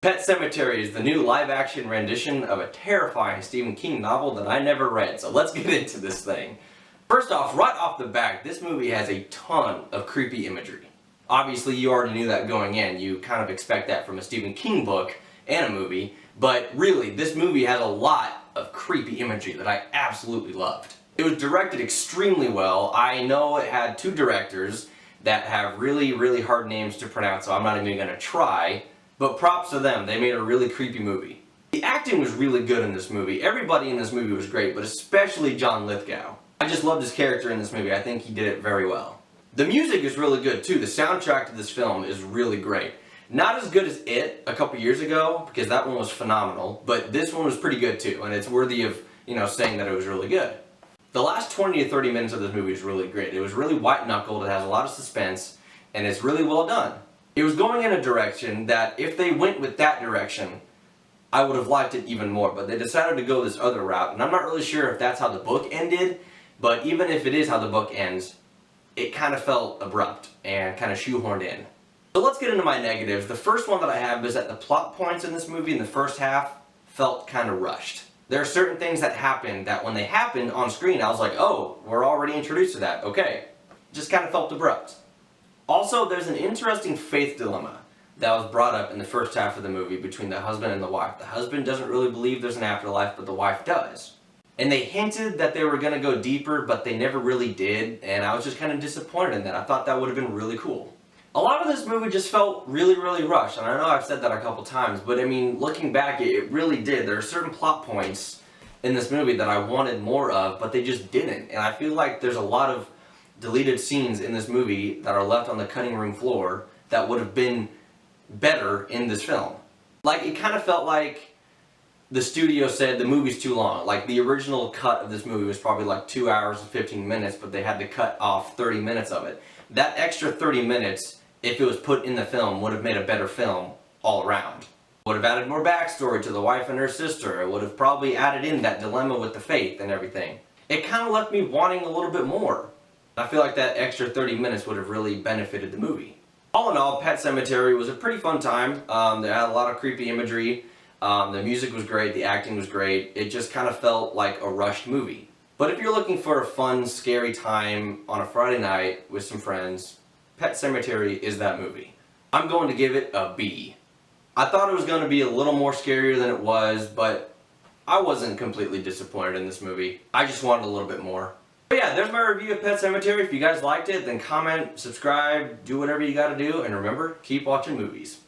Pet Semetary is the new live-action rendition of a terrifying Stephen King novel that I never read, so let's get into this thing. First off, right off the bat, this movie has a ton of creepy imagery. Obviously, you already knew that going in. You kind of expect that from a Stephen King book and a movie, but really, this movie has a lot of creepy imagery that I absolutely loved. It was directed extremely well. I know it had two directors that have really hard names to pronounce, so I'm not even going to try. But props to them, they made a really creepy movie. The acting was really good in this movie. Everybody in this movie was great, but especially John Lithgow. I just loved his character in this movie. I think he did it very well. The music is really good too. The soundtrack to this film is really great. Not as good as It a couple years ago, because that one was phenomenal, but this one was pretty good too, and it's worthy of, saying that it was really good. The last 20 to 30 minutes of this movie is really great. It was really white-knuckled, it has a lot of suspense, and it's really well done. It was going in a direction that, if they went with that direction, I would have liked it even more, but they decided to go this other route, and I'm not really sure if that's how the book ended, but even if it is how the book ends, it kind of felt abrupt and kind of shoehorned in. So let's get into my negatives. The first one that I have is that the plot points in this movie in the first half felt kind of rushed. There are certain things that happened that when they happened on screen, I was like, oh, we're already introduced to that, okay. Just kind of felt abrupt. Also, there's an interesting faith dilemma that was brought up in the first half of the movie between the husband and the wife. The husband doesn't really believe there's an afterlife, but the wife does. And they hinted that they were going to go deeper, but they never really did, and I was just kind of disappointed in that. I thought that would have been really cool. A lot of this movie just felt really rushed, and I know I've said that a couple times, but I mean, looking back, it really did. There are certain plot points in this movie that I wanted more of, but they just didn't. And I feel like there's a lot of deleted scenes in this movie that are left on the cutting room floor that would have been better in this film. Like, it kind of felt like the studio said the movie's too long. Like, the original cut of this movie was probably like 2 hours and 15 minutes, but they had to cut off 30 minutes of it. That extra 30 minutes, if it was put in the film, would have made a better film all around. Would have added more backstory to the wife and her sister. It would have probably added in that dilemma with the faith and everything. It kind of left me wanting a little bit more. I feel like that extra 30 minutes would have really benefited the movie. All in all, Pet Semetary was a pretty fun time. They had a lot of creepy imagery. The music was great, the acting was great. It just kind of felt like a rushed movie. But if you're looking for a fun, scary time on a Friday night with some friends, Pet Semetary is that movie. I'm going to give it a B. I thought it was going to be a little more scarier than it was, but I wasn't completely disappointed in this movie. I just wanted a little bit more. But yeah, there's my review of Pet Semetary. If you guys liked it, then comment, subscribe, do whatever you gotta do, and remember, keep watching movies.